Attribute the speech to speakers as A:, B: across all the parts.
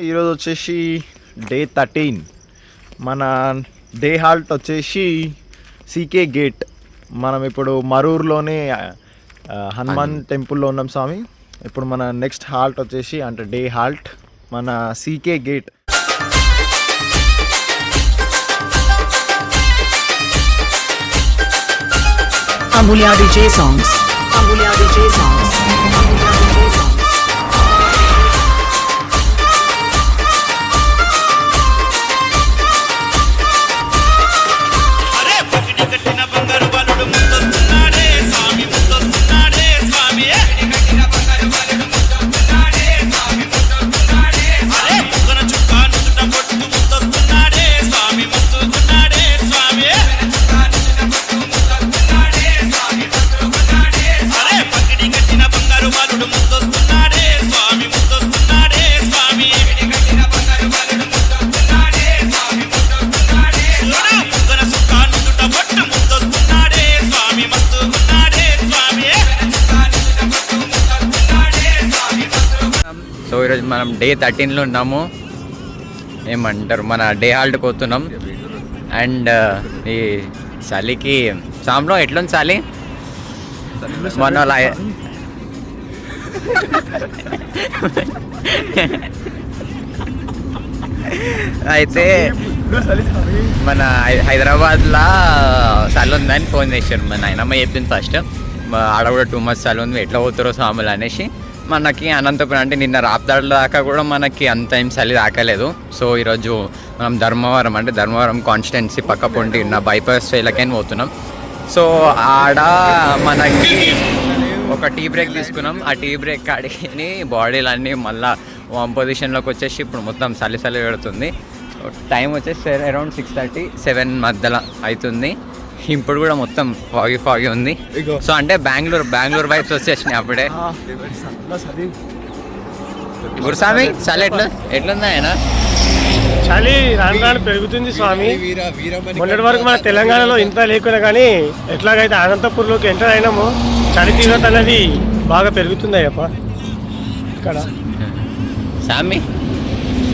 A: ఈరోజు వచ్చేసి డే 13. మన డే హాల్ట్ వచ్చేసి సీకే గేట్. మనం ఇప్పుడు మరూరులోనే హనుమాన్ టెంపుల్లో ఉన్నాం స్వామి. ఇప్పుడు మన నెక్స్ట్ హాల్ట్ వచ్చేసి అంటే డే హాల్ట్ మన CK gate.
B: Amulya DJ songs. Amulya DJ songs. Amulya DJ songs.
C: So ఈరోజు మనం డే 13లో ఉన్నాము. ఏమంటారు, మన డే హాల్ట్కి పోతున్నాం. అండ్ ఈ చలికి సాంలో ఎట్లుంది చలి? మన అయితే మన హైదరాబాద్లో చలి ఉందని ఫోన్ చేశారు. మన నాయనమ్మ చెప్పింది ఫస్ట్, ఆడ కూడా 2 months చలి ఉంది, ఎట్లా పోతారో సాములు అనేసి. మనకి అనంతపురం అంటే నిన్న రాప్తాడు దాకా కూడా మనకి అంత ఏం చలి దాకలేదు. సో ఈరోజు మనం ధర్మవరం కాన్స్టిట్యున్సీ పక్క పొంటి ఉన్న బైపాస్ వేలకైనా పోతున్నాం. సో ఆడ మనకి ఒక టీ బ్రేక్ తీసుకున్నాం. ఆ టీ బ్రేక్ కాడికి బాడీలన్నీ మళ్ళీ వామ్ పొజిషన్లోకి వచ్చేసి ఇప్పుడు మొత్తం చలి పెడుతుంది. టైం వచ్చేసి అరౌండ్ 6:30, 7 మధ్యలో అవుతుంది. ఇప్పుడు కూడా మొత్తం ఫాగి ఉంది. సో అంటే బెంగళూరు వైబ్స్ వచ్చేసినాయి అప్పుడే. గురుస్వామి చలి ఎట్లుంది ఆయన?
D: చలి రాను రాను పెరుగుతుంది స్వామి. మొన్నటి వరకు మన తెలంగాణలో ఇంత లేకున్నా కానీ ఎట్లాగైతే అనంతపూర్లోకి ఎంటర్ అయినామో చలి తీవ్రత అనేది బాగా పెరుగుతుంది అయ్యప్ప ఇక్కడ.
C: స్వామి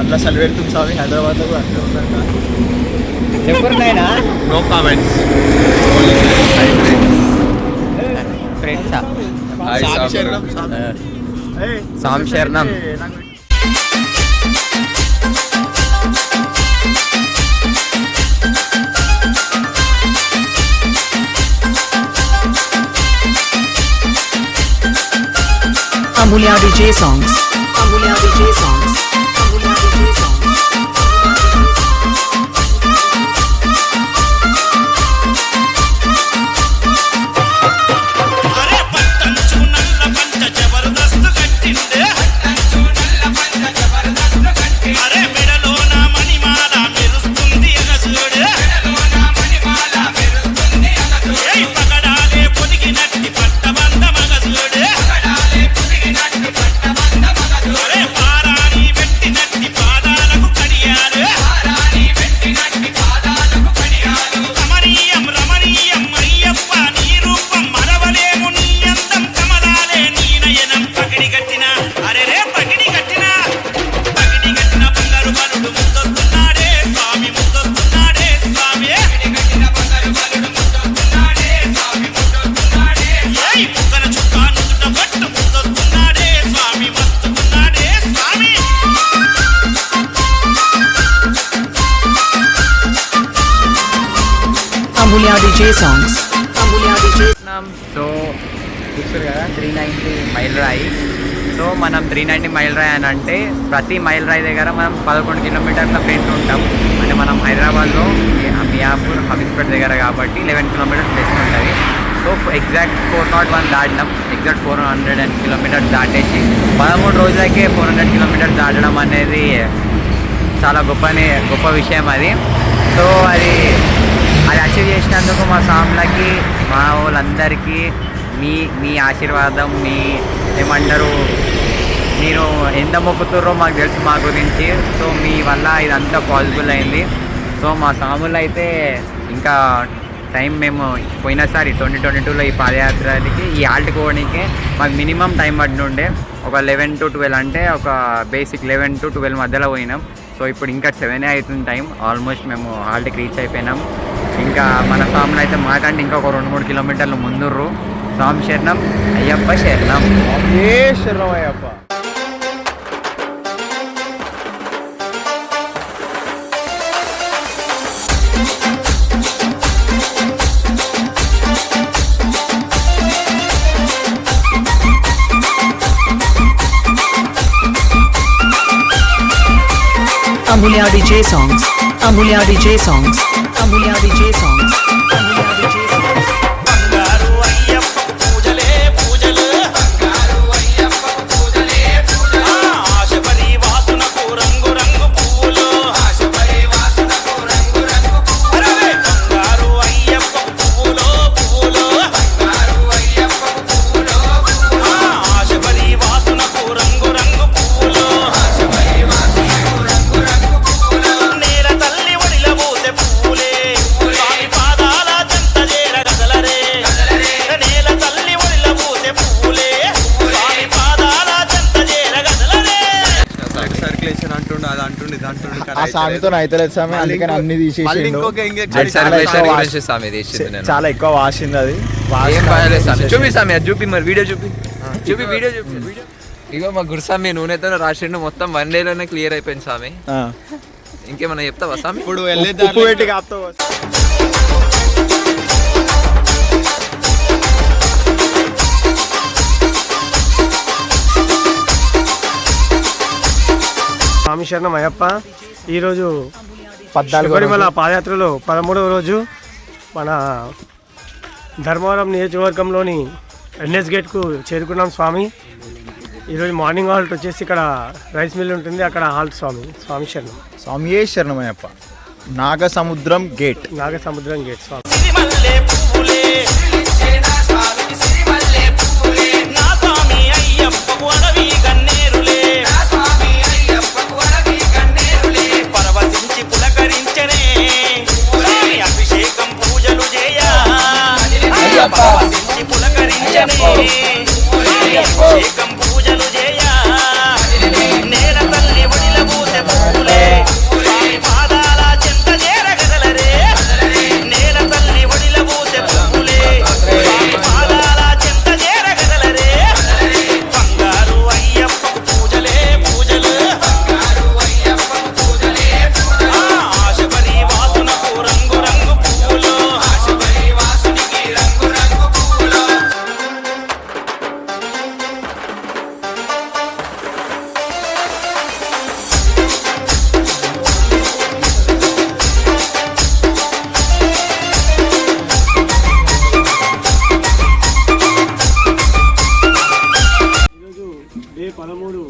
A: అట్లా చలి పెడుతుంది స్వామి. హైదరాబాద్లో కూడా అట్లా ఉందంట.
C: చెప్పరు నాయనా?
A: No comments.
C: ఫ్రెండ్సా? సామ్ శరణం.
B: Amulya DJ songs. Amulya DJ songs. Amulya DJ songs. Amulya DJ songs. Amulya DJ.
C: So చూస్తారు కదా 390 మైల్ రాయి. సో మనం 390 మైల్ రాయి అని అంటే ప్రతి మైల్ రాయి దగ్గర మనం 11 కిలోమీటర్ల ఫ్రంట్ ఉంటాం. అంటే మనం హైదరాబాద్లో మియాపూర్ హబీబ్పేట దగ్గర కాబట్టి 11 కిలోమీటర్స్ ప్లేస్ ఉంటుంది. So exact 401 దాటినాం. ఎగ్జాక్ట్ 400 కిలోమీటర్స్ దాటేసి 13 రోజులకే 400 కిలోమీటర్స్ దాటడం అనేది చాలా గొప్ప విషయం అది. సో అది అచీవ్ చేసినందుకు మా సామ్లకి, మా వాళ్ళందరికీ మీ ఆశీర్వాదం, మీ ఏమంటారు, మీరు ఎంత మొక్కుతుర్రో మాకు తెలుసు మా గురించి. సో మీ వల్ల ఇదంతా పాసిబుల్ అయింది. సో మా సాములు అయితే ఇంకా టైం మేము పోయినసారి 2022లో ఈ పాదయాత్రకి ఈ ఆల్ట్ కోవడానికి మాకు మినిమం టైం పట్టినుండే ఒక 11 to 12 అంటే ఒక బేసిక్ 11 to 12 మధ్యలో పోయినాం. సో ఇప్పుడు ఇంకా 7 అవుతుంది టైం. ఆల్మోస్ట్ మేము ఆల్ట్కి రీచ్ అయిపోయినాం. ఇంకా మన స్వాములు అయితే మాకంటే ఇంకా ఒక 2-3 కిలోమీటర్లు ముందుర్రు. స్వామి శరణం, అయ్యప్ప శరణం.
A: ఏ శరణం Ayyappa.
B: Amulya DJ songs. Amulya DJ songs. Amulya DJ songs. Amulya DJ songs.
E: బంగారు అయ్యప్పకు పూజలే పూజలు బంగారు అయ్యప్పకు పూజలే పూజలు ఆశపరి వాసునకు రంగు రంగు పువ్వులు ఆశపరి వాసునకు రంగు రంగు పువ్వులు బంగారు అయ్యప్పకు పువ్వులు పువ్వులు బంగారు అయ్యప్పకు పువ్వులు పువ్వులు ఆశపరి వాసునకు రంగు రంగు పువ్వులు ఆశపరి వాసునకు రంగు రంగు పువ్వులు నేల తల్లి ఒడిల పోసే పువ్వులే స్వామి పాదాల చెంత చేరగదలరే నేల తల్లి ఒడిల పోసే పువ్వులే స్వామి పాదాల చెంత చేరగదలరే.
F: సర్క్యులేషన్ అంటుండు, అది అంటుండు, ఇది అంటుండు.
A: ఆ స్వామితో అయితలేదు స్వామి, అందుకని అన్ని తీసేసిండు. చాలా ఎక్కువ వాసింది అది.
C: చూపి స్వామి, అది చూపి, మరి వీడియో చూపి, చూపి వీడియో చూపి. ఇగో మా గురుస్వామి నూనెతో రాసిండు, మొత్తం 1 డేలోనే క్లియర్ అయిపోయింది స్వామి.
A: ఆ.
C: ఇంకేమన్నా చెప్తావా స్వామి?
F: ఇప్పుడు
A: ఉప్పు పెట్టి కాపుతావు.
D: స్వామి శరణం అయ్యప్ప. ఈరోజు
A: 14
D: శబరిమల పాదయాత్రలో 13వ రోజు మన ధర్మవరం నియోజకవర్గంలోని ఎన్ఎస్ గేట్కు చేరుకున్నాం స్వామి. ఈరోజు మార్నింగ్ హాల్ట్ వచ్చేసి ఇక్కడ రైస్ మిల్ ఉంటుంది, అక్కడ హాల్ట్ స్వామి. స్వామి శరణం.
A: స్వామియే శరణం అయ్యప్ప. నాగసముద్రం గేట్.
D: నాగసముద్రం గేట్ స్వామి.
E: సిరిమల్లె పువ్వులే సిరిచేనా స్వామికి సిరిమల్లె పువ్వులే నా స్వామి అయ్యప్పకు అడవి గన్నేరులే నా స్వామి అయ్యప్పకు అడవి గన్నేరులే పరవశించి పులకరించనే స్వామి అభిషేకం పూజలు చేయ పరవశించి పులకరించనే స్వామి అభిషేకం పూజలు చేయ నేల తల్లి ఒడిల పూసే పువ్వులే స్వామి పాదాల చెంత చేరగదలరే నేల తల్లి ఒడిల పూసే పువ్వులే స్వామి పాదాల చెంత చేరగదలరే బంగారు అయ్యప్పకు పూజలే పూజలు బంగారు అయ్యప్పకు పూజలే పూజలు ఆశపరి వాసునకు రంగు రంగు పువ్వులు ఆశపరి వాసునికి రంగు రంగు పువ్వులు.
D: ఈరోజు డే 13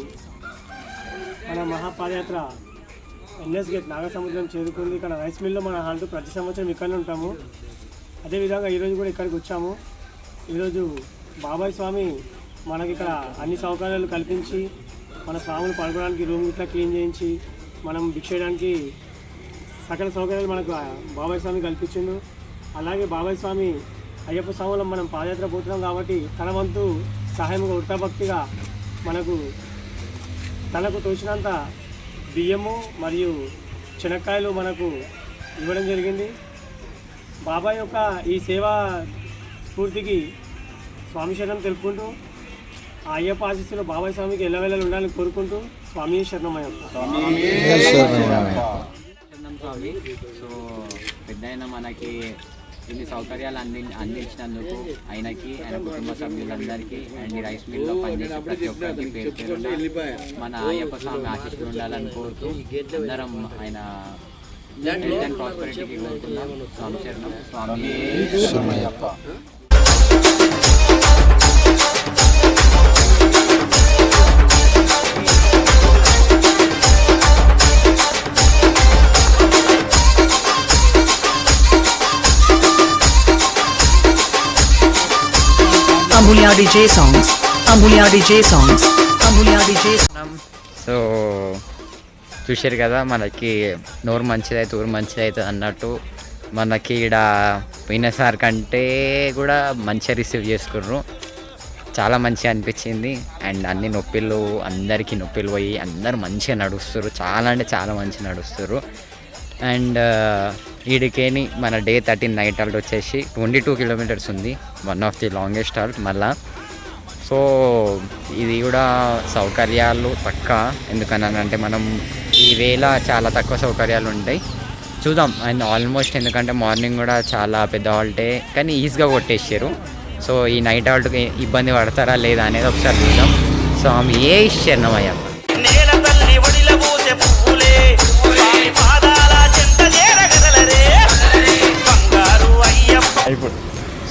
D: మన మహాపాదయాత్ర ఎన్ఎస్ గేట్ నాగసముద్రం చేరుకుంది. ఇక్కడ రైస్ మిల్లో మన హాల్ట్ ప్రతి సంవత్సరం ఇక్కడనే ఉంటాము. అదేవిధంగా ఈరోజు కూడా ఇక్కడికి వచ్చాము. ఈరోజు బాబాయ్ స్వామి మనకి ఇక్కడ అన్ని సౌకర్యాలు కల్పించి మన స్వాములు పడుకోవడానికి రూమ్ ఇట్లా క్లీన్ చేయించి మనం భిక్ష చేయడానికి సకల సౌకర్యాలు మనకు బాబాయ్ స్వామి కల్పించిండు. అలాగే బాబాయ్ స్వామి అయ్యప్ప స్వాములం మనం పాదయాత్ర పోతున్నాం కాబట్టి తన వంతు సహాయంగా ఉడతాభక్తిగా మనకు తనకు తోచినంత బియ్యము మరియు శనక్కాయలు మనకు ఇవ్వడం జరిగింది. బాబాయ్ యొక్క ఈ సేవా స్ఫూర్తికి స్వామి శరణం తెలుపుకుంటూ ఆ అయ్యప్ప ఆశీస్సులు బాబాయ్ స్వామికి ఎల్లవేళలు ఉండాలని కోరుకుంటూ స్వామి శరణం అయ్యప్ప.
C: శరణం స్వామి. సో పెద్ద మనకి ఇన్ని సౌకర్యాలు అందించినందుకు ఆయనకి, ఆయన కుటుంబ సభ్యులందరికీ అండ్ ఈ రైస్ మిల్లో పనిచేసే ప్రతి ఒక్కరికి పేరు పేరున మన అయ్యప్ప స్వామి ఆశీస్సులు ఉండాలని కోరుతూ అందరం ఆయన హెల్త్ అండ్ ప్రాస్పెరిటీకి కోరుతున్నాం. స్వామి శరణం. స్వామి Ayyappa.
B: Amulya DJ songs. Amulya DJ songs. Amulya DJ songs.
C: So చూశారు కదా, మనకి నోరు మంచిదైతే ఊరు మంచిదైతే అన్నట్టు మనకి ఈడ పోయినసారి కంటే కూడా మంచిగా రిసీవ్ చేసుకుర్రు, చాలా మంచిగా అనిపించింది. అండ్ అన్ని నొప్పిలు, అందరికీ నొప్పిలు పోయి అందరు మంచిగా నడుస్తారు, చాలా అంటే చాలా మంచిగా నడుస్తారు. అండ్ ఈడికేని మన డే 13 నైట్ హాల్ట్ వచ్చేసి 22 కిలోమీటర్స్ ఉంది, one of the longest halt మళ్ళా. సో ఇది కూడా సౌకర్యాలు తక్కువ, ఎందుకనంటే మనం ఈ వేళ చాలా తక్కువ సౌకర్యాలు ఉంటాయి, చూద్దాం. అండ్ ఆల్మోస్ట్ ఎందుకంటే మార్నింగ్ కూడా చాలా పెద్ద హాల్టే కానీ ఈజీగా కొట్టేసారు. సో ఈ నైట్ హాల్ట్కి ఇబ్బంది పడతారా లేదా అనేది ఒకసారి చూద్దాం. స్వామి ఏ శరణమయ్య.
E: నేల తల్లి ఒడిల పూసే పువ్వులే స్వామి పాదాల చెంత చేరగలరే బంగారు అయ్యప్ప.
A: అయిపోయి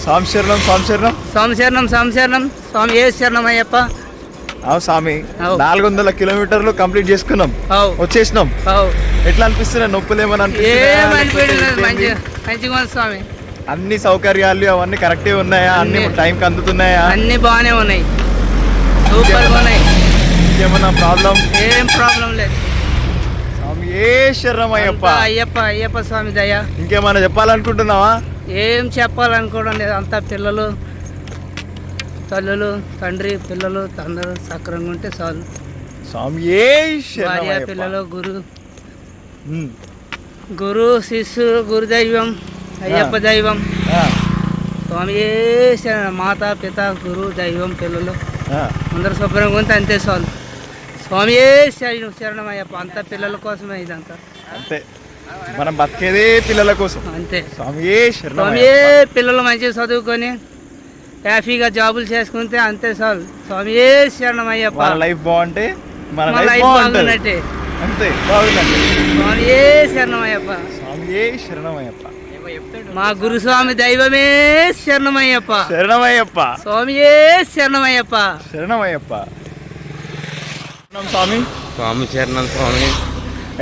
A: స్వామి శరణం, స్వామి శరణం,
G: స్వామి శరణం, స్వామి శరణం, స్వామి ఏ శరణం అయ్యప్ప.
A: అవు స్వామి,
G: అవు.
A: 400 కిలోమీటర్లు కంప్లీట్ చేసుకున్నాం,
G: అవు
A: వచ్చేసినాం.
G: అవు
A: ఎట్లా అనిపిస్తున్నాయి? నొప్పులు ఏమని
G: ఏమనిపించలేదు, మంచిగా ఉంది స్వామి.
A: అన్ని సౌకర్యాలు అవన్నీ కరెక్టే ఉన్నాయా? అన్ని టైంకి అందుతున్నాయా?
G: అన్ని బాగానే ఉన్నాయి, సూపర్గా ఉన్నాయి,
A: ఇంకేమన్నా ప్రాబ్లం?
G: ఏం ప్రాబ్లం లేదు.
A: స్వామి ఏ శరణం అయ్యప్ప.
G: అంతా అయ్యప్ప, అయ్యప్ప స్వామి దయ.
A: ఇంకేమన్నా చెప్పాలనుకుంటున్నావా?
G: ఏం చెప్పాలనుకోవడం లేదు, అంతా పిల్లలు, తల్లులు, తండ్రి, పిల్లలు అందరూ సక్రంగా ఉంటే చాలు.
A: స్వామి ఏ శరణం
G: భార్య,
A: అయ్యప్ప.
G: పిల్లలు,
A: ఉమ్.
G: గురు శిష్యుడు, గురుదైవం, అయ్యప్ప దైవం.
A: ఆ,
G: స్వామి ఏ శరణం. మాత, పిత, గురు, దైవం, పిల్లలు
A: ఆ.
G: అందరూ శుభ్రంగా ఉంటే అంతే చాలు. స్వామి ఏ శరణం అయ్యప్ప. అంతా పిల్లల కోసమే ఇదంతా,
A: అంతే, మనం బతికేదే పిల్లల కోసం.
G: అంతే.
A: స్వామి ఏ శరణం
G: స్వామి ఏ
A: అయ్యప్ప.
G: పిల్లలు మంచిగా చదువుకొని హ్యాపీగా జాబులు చేసుకుంటే అంతే చాలు. స్వామి ఏ శరణం అయ్యప్ప.
A: వాళ్ళ లైఫ్ బాగుంటే మన
G: మా
A: లైఫ్
G: లైఫ్
A: బాగుంటుంది.
G: బాగున్నట్టే.
A: అంతే, బాగుందండి.
G: స్వామి ఏ శరణం అయ్యప్ప.
A: స్వామి ఏ శరణం అయ్యప్ప.
G: మా గురుస్వామి దైవమే శరణమయ్యప్ప.
A: శరణమయ్యప్ప.
G: స్వామి ఏ శరణమయ్యప్ప.
A: శరణమయ్యప్ప. స్వామి
F: స్వామి చరణం స్వామి.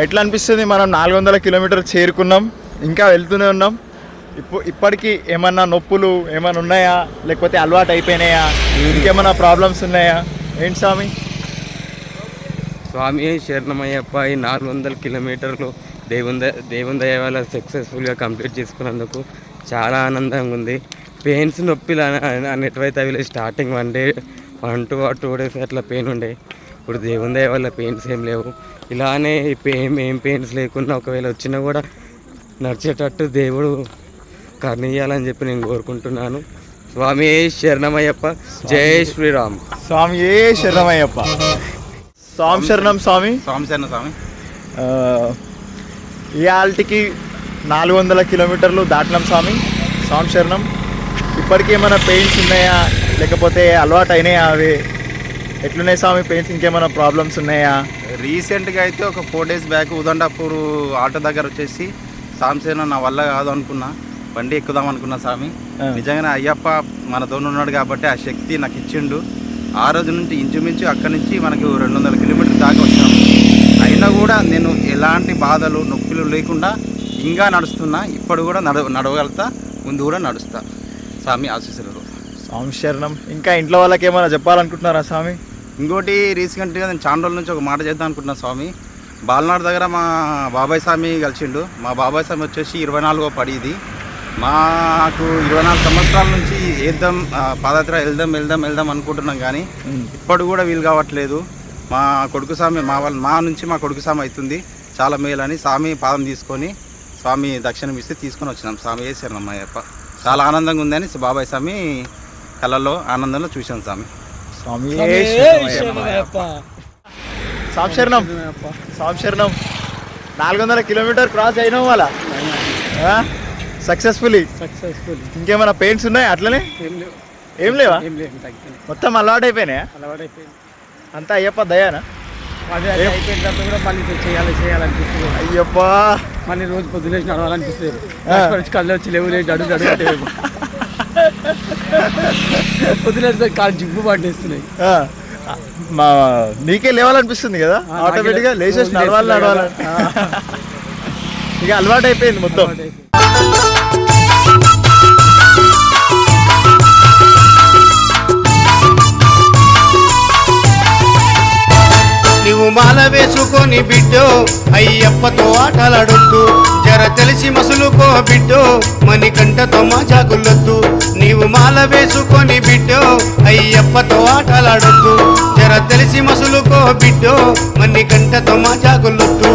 A: ఎట్లా అనిపిస్తుంది? మనం 400 కిలోమీటర్ చేరుకున్నాం, ఇంకా వెళ్తూనే ఉన్నాం. ఇప్పటికీ ఏమన్నా నొప్పులు ఏమైనా ఉన్నాయా, లేకపోతే అలవాటు అయిపోయినాయా, ఇంకేమన్నా ప్రాబ్లమ్స్ ఉన్నాయా? ఏంటి స్వామి?
F: స్వామి శరణమయ్యప్ప. ఈ 400 కిలోమీటర్లు దేవుని దయ వల్ల సక్సెస్ఫుల్గా కంప్లీట్ చేసుకున్నందుకు చాలా ఆనందంగా ఉంది. పెయిన్స్, నొప్పిలు అనేటివైతే అవి స్టార్టింగ్ 1 to 2 days అట్లా పెయిన్ ఉండే. ఇప్పుడు దేవుని దయ వల్ల పెయిన్స్ ఏం లేవు. ఇలానే ఏం పెయిన్స్ లేకుండా ఒకవేళ వచ్చినా కూడా నడిచేటట్టు దేవుడు కర్ణీయాలని చెప్పి నేను కోరుకుంటున్నాను. స్వామి శరణమయ్యప్ప. జై శ్రీరామ్.
A: స్వామి ఏ శరణమయ్యప్ప. స్వామి శరణం స్వామి.
H: స్వామి శరణం స్వామి.
A: ఈ ఆల్టికి 400 కిలోమీటర్లు దాటినాం స్వామి. స్వామి శరణం. ఇప్పటికీ ఏమైనా పెయిన్స్ ఉన్నాయా, లేకపోతే అలవాటు అయినాయా? అవి ఎట్లున్నాయి స్వామి పెయిన్స్? ఇంకేమైనా ప్రాబ్లమ్స్ ఉన్నాయా?
H: రీసెంట్గా అయితే ఒక 4 days బ్యాక్ ఉదండాపూర్ ఆటో దగ్గర వచ్చేసి స్వామి శరణం నా వల్ల కాదు అనుకున్నా, బండి ఎక్కుదాం అనుకున్నా స్వామి. నిజంగానే అయ్యప్ప మనతో ఉన్నాడు కాబట్టి ఆ శక్తి నాకు ఇచ్చిండు. ఆ రోజు నుంచి ఇంచుమించు అక్కడి నుంచి మనకు 200 కిలోమీటర్లు దాకా వచ్చాము. అయినా కూడా నేను ఎలాంటి బాధలు, నొప్పులు లేకుండా ఇంకా నడుస్తున్నా. ఇప్పుడు కూడా నడవగలుగుతా, ముందు కూడా నడుస్తా. స్వామి ఆశీస్సులు.
A: స్వామి శరణం. ఇంకా ఇంట్లో వాళ్ళకి ఏమైనా చెప్పాలనుకుంటున్నారా స్వామి?
H: ఇంకోటి రీసెంట్గా నేను చాలా రోజుల నుంచి ఒక మాట చేద్దాం అనుకుంటున్నా స్వామి. బాలనాడు దగ్గర మా బాబాయ్ స్వామి కలిసిండు. మా బాబాయ్ స్వామి వచ్చేసి 24వ పడి. ఇది మాకు 24 సంవత్సరాల నుంచి పాదయాత్ర వెళ్దాం అనుకుంటున్నాం, కానీ ఇప్పటి కూడా వీలు కావట్లేదు. మా కొడుకు స్వామి మా నుంచి మా కొడుకు స్వామి అవుతుంది, చాలా మేలని స్వామి పాదం తీసుకొని స్వామి దక్షిణం ఇస్తే తీసుకొని వచ్చినాం. స్వామి ఏ శరణమయ్యప్ప. చాలా ఆనందంగా ఉందని బాబాయ్ స్వామి కళ్ళల్లో ఆనందంలో చూశాను స్వామి.
A: స్వామి ఏ శరణమయ్యప్ప. స్వామి శరణం. స్వామి శరణం. 400 కిలోమీటర్ క్రాస్ అయినాం వాళ్ళ సక్సెస్ఫుల్లీ. ఇంకేమైనా పెయిన్స్ ఉన్నాయా? అట్లనే ఏం లేవా? మొత్తం అలవాటు అయిపోయినాయా? అంతా అయ్యప్ప దయానా?
D: అయిపోయిన తర్వాత కూడా మళ్ళీ చేయాలనిపిస్తుంది.
A: అయ్యప్ప
D: మళ్ళీ రోజు పొద్దున నడవాలనిపిస్తుంది. కళ్ళు వచ్చి లేవు లేదు అడుగు అడుగు పొద్దున కాలు జిబ్బు పట్టేస్తున్నాయి.
A: నీకే లేవాలనిపిస్తుంది కదా, ఆటోమేటిక్గా లేచేసి నడవాలి. ఇక అలవాటు అయిపోయింది మొత్తం.
I: నువ్వు మాల వేసుకొని బిడ్డో అయ్యప్పతో ఆటలాడొద్దు. జర తెలిసి మసులుకో బిడ్డో మణికంఠతో మాజాకులొద్దు నీవు మాల వేసుకొని బిడ్డో అయ్యప్పతో ఆటలాడొద్దు జర తెలిసి మసులుకో బిడ్డో మణికంఠతో మాజాకులొద్దు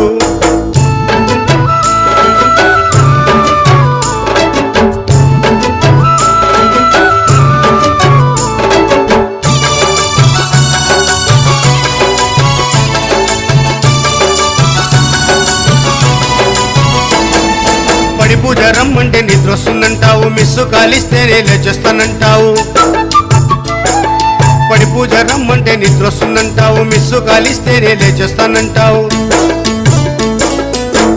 I: పూజ రమ్మంటే నిద్ర వస్తుందంటావు మిస్సు కాలిస్తేనే లేచేస్తానంటావు పడి పూజ రమ్మంటే నిద్ర వస్తుందంటావు మిస్సు కాలిస్తేనే లేచేస్తానంటావు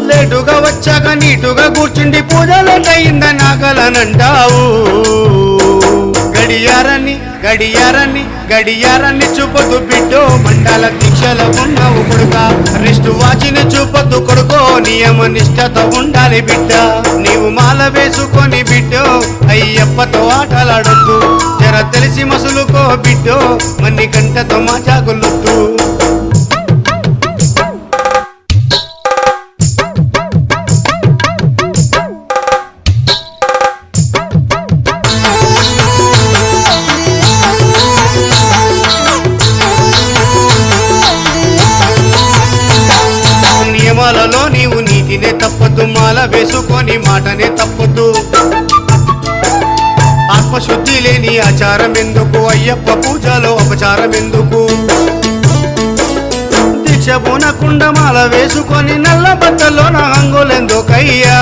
I: లేటుగా వచ్చాక నీటుగా కూర్చుండి పూజ లేట్ అయిందని ఆకలనంటావు గడియారాన్ని గడియారాన్ని గడియారాన్ని చూపొద్దు బిడ్డో మండల దీక్షలో ఉన్నావు కొడుక రెస్ట్ వాచిని చూపొద్దు కొడుకో నియమ నిష్ఠతో ఉండాలి బిడ్డ నీవు మాల వేసుకొని బిడ్డో అయ్యప్పతో ఆటలాడొద్దు జర తెలిసి మసులుకో బిడ్డో మణికంఠతో మాజాకులొద్దు నియమాలలో నీవు నీతినే తప్పొద్దు మాల వేసుకొని మాటనే తప్పొద్దు ఆత్మశుద్ధి లేని ఆచారం ఎందుకు అయ్యప్ప పూజలో అపచారం ఎందుకు దీక్ష పూనకుండ మాల వేసుకొని నల్ల బట్టలో నా అంగులెందుకయ్యా